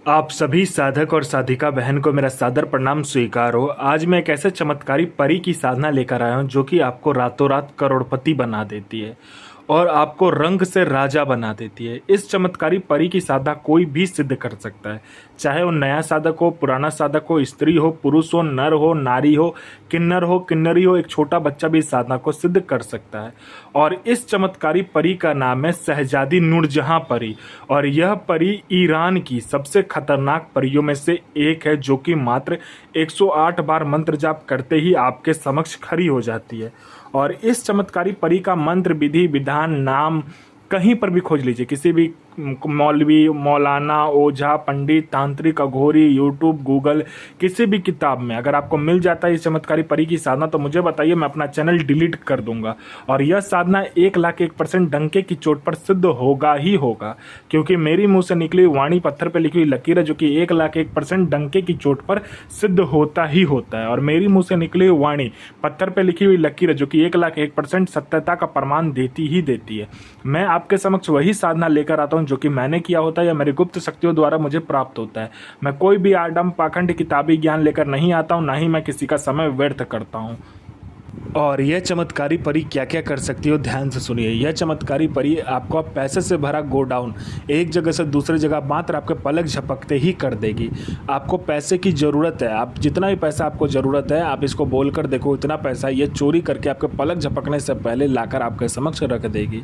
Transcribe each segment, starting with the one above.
आप सभी साधक और साधिका बहन को मेरा सादर प्रणाम स्वीकार हो। आज मैं एक ऐसे चमत्कारी परी की साधना लेकर आया हूँ जो कि आपको रातों रात करोड़पति बना देती है और आपको रंग से राजा बना देती है। इस चमत्कारी परी की साधना कोई भी सिद्ध कर सकता है, चाहे वो नया साधक हो, पुराना साधक हो, स्त्री हो, पुरुष हो, नर हो, नारी हो, किन्नर हो, किन्नरी हो, एक छोटा बच्चा भी इस साधना को सिद्ध कर सकता है। और इस चमत्कारी परी का नाम है शहजादी नूरजहां परी। और यह परी ईरान की सबसे खतरनाक परियों में से एक है, जो कि मात्र 108 बार मंत्र जाप करते ही आपके समक्ष खड़ी हो जाती है। और इस चमत्कारी परी का मंत्र, विधि, विधान, नाम कहीं पर भी खोज लीजिए, किसी भी मौलवी, मौलाना, ओझा, पंडित, तांत्रिक, अघोरी, यूट्यूब, गूगल, किसी भी किताब में अगर आपको मिल जाता है इस चमत्कारी परी की साधना तो मुझे बताइए, मैं अपना चैनल डिलीट कर दूंगा। और यह साधना 1,01% डंके की चोट पर सिद्ध होगा ही होगा, क्योंकि मेरी मुंह से निकली वाणी पत्थर पर लिखी हुई लकीर है, जो कि 1,01% डंके की चोट पर सिद्ध होता ही होता है। और मेरी मुंह से निकली हुई वाणी पत्थर पर लिखी हुई लकीर है, जो कि 1,01% सत्यता का प्रमाण देती ही देती है। मैं आपके समक्ष वही साधना लेकर आता हूँ जो कि मैंने किया होता है या मेरी गुप्त शक्तियों द्वारा मुझे प्राप्त होता है। मैं कोई भी आडम पाखंड किताबी ज्ञान लेकर नहीं आता हूँ, ना ही मैं किसी का समय व्यर्थ करता हूँ। और यह चमत्कारी परी क्या क्या कर सकती हो, ध्यान से सुनिए। यह चमत्कारी परी आपको पैसे से भरा गोडाउन एक जगह से दूसरी जगह मात्र आपके पलक झपकते ही कर देगी। आपको पैसे की ज़रूरत है, आप जितना भी पैसा आपको ज़रूरत है आप इसको बोलकर देखो, इतना पैसा ये चोरी करके आपके पलक झपकने से पहले लाकर आपके समक्ष रख देगी।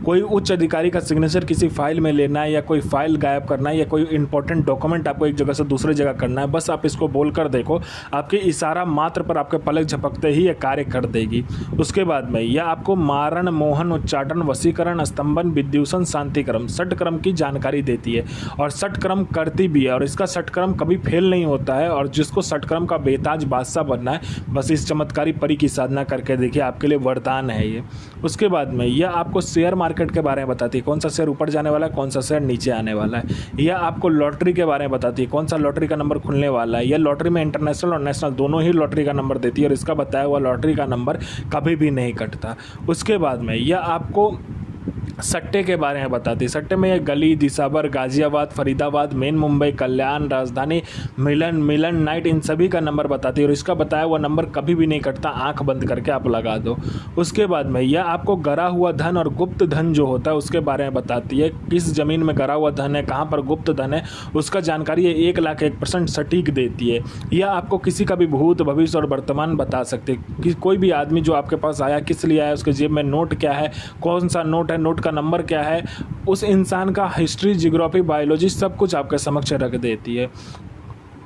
कोई उच्च अधिकारी का सिग्नेचर किसी फाइल में लेना है, या कोई फाइल गायब करना है, या कोई इंपॉर्टेंट डॉक्यूमेंट आपको एक जगह से दूसरी जगह करना है, बस आप इसको बोलकर देखो, आपके इशारा मात्र पर आपके पलक झपकते ही ये कार्य कर देगी। उसके बाद में यह आपको मारण, मोहन, उच्चाटन, वशीकरण, स्तंभन, विद्युषण, शांतिक्रम, षटक्रम की जानकारी देती है और षटक्रम करती भी है। और इसका षटक्रम कभी फेल नहीं होता है। और जिसको षटक्रम का बेताज बादशाह बनना है, बस इस चमत्कारी परी की साधना करके देखिए, आपके लिए वरदान है ये। उसके बाद में यह आपको शेयर मार्केट के बारे में बताती है, कौन सा शेयर ऊपर जाने वाला है, कौन सा शेयर नीचे आने वाला है। यह आपको लॉटरी के बारे में बताती है, कौन सा लॉटरी का नंबर खुलने वाला है। यह लॉटरी में इंटरनेशनल और नेशनल दोनों ही लॉटरी का नंबर देती है, और इसका बताया हुआ लॉटरी का नंबर कभी भी नहीं कटता। उसके बाद में यह आपको सट्टे के बारे में बताती है। सट्टे में ये गली, दिसाबर, गाजियाबाद, फरीदाबाद, मेन मुंबई, कल्याण, राजधानी, मिलन नाइट, इन सभी का नंबर बताती है, और इसका बताया हुआ नंबर कभी भी नहीं कटता, आंख बंद करके आप लगा दो। उसके बाद में यह आपको गरा हुआ धन और गुप्त धन जो होता है उसके बारे में बताती है, किस जमीन में गरा हुआ धन है, कहाँ पर गुप्त धन है, उसका जानकारी ये 1,01% सटीक देती है। यह आपको किसी का भी भूत, भविष्य और वर्तमान बता सकते हैं कि कोई भी आदमी जो आपके पास आया किस लिए आया, उसके जेब में नोट क्या है, कौन सा नोट है, नोट का नंबर क्या है, उस इंसान का हिस्ट्री, जियोग्राफी, बायोलॉजी सब कुछ आपके समक्ष रख देती है।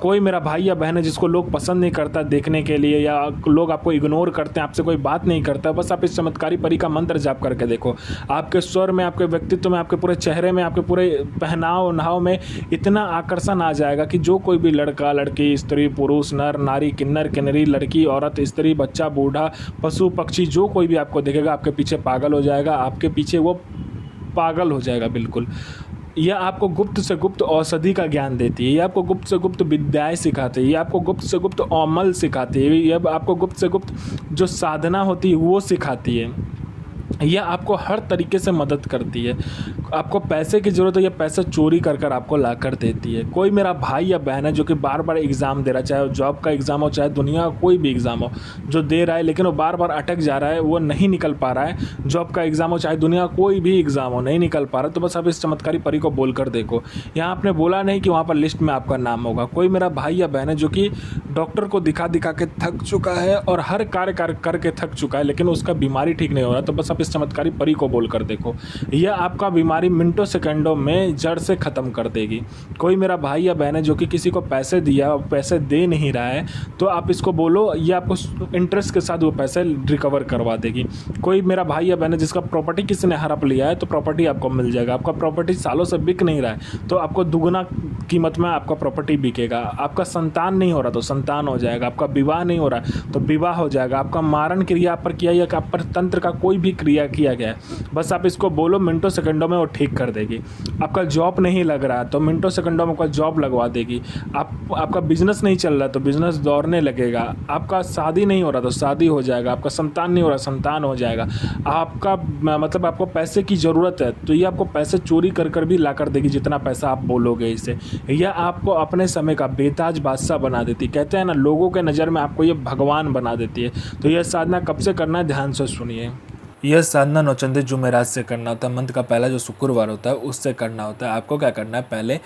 कोई मेरा भाई या बहन है जिसको लोग पसंद नहीं करता देखने के लिए, या लोग आपको इग्नोर करते हैं, आपसे कोई बात नहीं करता, बस आप इस चमत्कारी परी का मंत्र जाप करके देखो, आपके स्वर में, आपके व्यक्तित्व में, आपके पूरे चेहरे में, आपके पूरे पहनाव नहाव में इतना आकर्षण आ जाएगा कि जो कोई भी लड़का, लड़की, स्त्री, पुरुष, नर, नारी, किन्नर, किन्नरी, लड़की, औरत, स्त्री, बच्चा, बूढ़ा, पशु, पक्षी, जो कोई भी आपको देखेगा आपके पीछे पागल हो जाएगा, आपके पीछे वो पागल हो जाएगा बिल्कुल। यह आपको गुप्त से गुप्त औषधि का ज्ञान देती है, यह आपको गुप्त से गुप्त विद्याएं सिखाती है, यह आपको गुप्त से गुप्त अमल सिखाती है, यह आपको गुप्त से गुप्त जो साधना होती है वो सिखाती है। यह आपको हर तरीके से मदद करती है। आपको पैसे की ज़रूरत है, यह पैसा चोरी कर कर आपको ला कर देती है। कोई मेरा भाई या बहन है जो कि बार बार एग्ज़ाम दे रहा है, चाहे वो जॉब का एग्ज़ाम हो, चाहे दुनिया का कोई भी एग्ज़ाम हो, जो दे रहा है लेकिन वो बार बार अटक जा रहा है, वो नहीं निकल पा रहा है, जॉब का एग्ज़ाम हो चाहे दुनिया का कोई भी एग्ज़ाम हो, नहीं निकल पा रहा, तो बस आप इस चमत्कारी परी को बोल कर देखो। यहाँ आपने बोला नहीं कि वहाँ पर लिस्ट में आपका नाम होगा। कोई मेरा भाई या बहन है जो कि डॉक्टर को दिखा दिखा के थक चुका है और हर कार्य करके थक चुका है, लेकिन उसका बीमारी ठीक नहीं हो रहा, तो बस आप इस चमत्कारी परी को बोल कर देखो, यह आपका बीमारी मिनटों सेकंडों में जड़ से ख़त्म कर देगी। कोई मेरा भाई या बहन है जो कि किसी को पैसे दिया और पैसे दे नहीं रहा है, तो आप इसको बोलो, ये आपको इंटरेस्ट के साथ वो पैसे रिकवर करवा देगी। कोई मेरा भाई या बहन है जिसका प्रॉपर्टी किसी ने हड़प लिया है, तो प्रॉपर्टी आपको मिल जाएगा। आपका प्रॉपर्टी सालों से बिक नहीं रहा है, तो आपको दुगुना कीमत में आपका प्रॉपर्टी बिकेगा। आपका संतान नहीं हो रहा तो संतान हो जाएगा। आपका विवाह नहीं हो रहा तो विवाह हो जाएगा। आपका मारण क्रिया पर किया या आप पर तंत्र का कोई भी क्रिया किया गया है। बस आप इसको बोलो, मिनटों सेकंडों में वो ठीक कर देगी। आपका जॉब नहीं लग रहा तो मिनटों सेकंडों में आपका जॉब लगवा देगी। आपका बिजनेस नहीं चल रहा तो बिजनेस दौड़ने लगेगा। आपका शादी नहीं हो रहा तो शादी हो जाएगा। आपका संतान नहीं हो रहा, संतान हो जाएगा। आपका मतलब आपको पैसे की ज़रूरत है तो ये आपको पैसे चोरी कर कर भी ला कर देगी, जितना पैसा आप बोलोगे इसे। यह आपको अपने समय का बेताज बादशाह बना देती। कहते हैं ना, लोगों के नज़र में आपको ये भगवान बना देती है। तो यह साधना कब से करना है, ध्यान से सुनिए। यह साधना नौचंदी जुमेरात से करना होता है। मंथ का पहला जो शुक्रवार होता है उससे करना होता है। आपको क्या करना है, पहले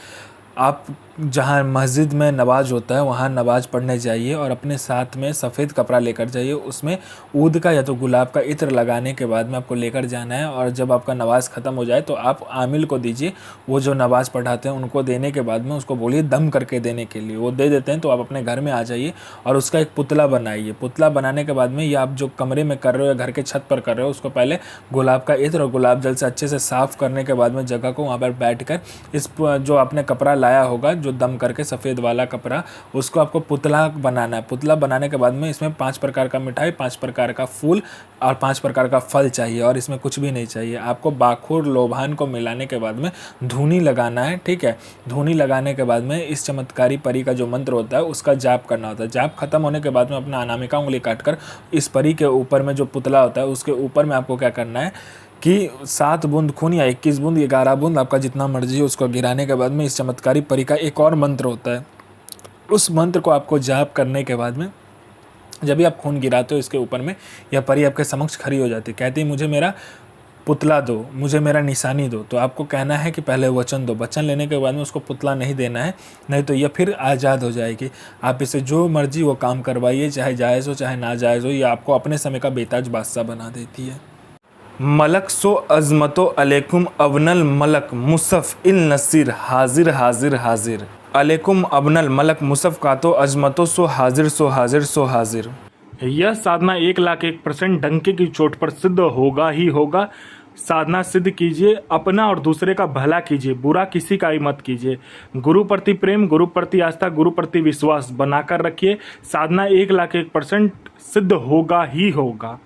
आप जहाँ मस्जिद में नमाज होता है वहाँ नमाज पढ़ने जाइए और अपने साथ में सफ़ेद कपड़ा लेकर जाइए। उसमें ऊद का या तो गुलाब का इत्र लगाने के बाद में आपको लेकर जाना है। और जब आपका नमाज ख़त्म हो जाए तो आप आमिल को दीजिए। वो जो नमाज पढ़ाते हैं उनको देने के बाद में उसको बोलिए दम करके देने के लिए। वो दे देते हैं तो आप अपने घर में आ जाइए और उसका एक पुतला बनाइए। पुतला बनाने के बाद में या आप जो कमरे में कर रहे हो या घर के छत पर कर रहे हो, उसको पहले गुलाब का इत्र और गुलाब जल से अच्छे से साफ़ करने के बाद में जगह को वहाँ पर बैठ कर इस जो आपने कपड़ा लाया होगा, जो दम करके सफ़ेद वाला कपड़ा, उसको आपको पुतला बनाना है। पुतला बनाने के बाद में इसमें 5 प्रकार का मिठाई, 5 प्रकार का फूल और 5 प्रकार का फल चाहिए और इसमें कुछ भी नहीं चाहिए। आपको बाखुर लोभान को मिलाने के बाद में धूनी लगाना है, ठीक है। धूनी लगाने के बाद में इस चमत्कारी परी का जो मंत्र होता है उसका जाप करना होता है। जाप खत्म होने के बाद में अपना अनामिका उंगली काटकर इस परी के ऊपर में जो पुतला होता है उसके ऊपर में आपको क्या करना है कि 7 बूंद खून या 21 बूंद, 11 बूंद, आपका जितना मर्जी है, उसको गिराने के बाद में इस चमत्कारी परी का एक और मंत्र होता है। उस मंत्र को आपको जाप करने के बाद में जब भी आप खून गिराते हो इसके ऊपर में, यह परी आपके समक्ष खड़ी हो जाती है। कहती है मुझे मेरा पुतला दो, मुझे मेरा निशानी दो। तो आपको कहना है कि पहले वचन दो। वचन लेने के बाद में उसको पुतला नहीं देना है, नहीं तो यह फिर आज़ाद हो जाएगी। आप इसे जो मर्जी वो काम करवाइए, चाहे जायज़ हो चाहे ना जायज़ हो, यह आपको अपने समय का बेताज बादशाह बना देती है। मलक सो अज़मतो अलैकुम अबनल मलक मुसफ़ इल नसीर हाजिर हाजिर हाजिर। अलैकुम अबनल मलक मुसफ़ का तो अज़मतो सो हाजिर सो हाजिर सो हाजिर। यह साधना 1,01% डंके की चोट पर सिद्ध होगा ही होगा। साधना सिद्ध कीजिए, अपना और दूसरे का भला कीजिए, बुरा किसी का ही मत कीजिए। गुरु प्रति प्रेम, गुरु प्रति आस्था, गुरु प्रति विश्वास बनाकर रखिए। साधना 1,01% सिद्ध होगा ही होगा।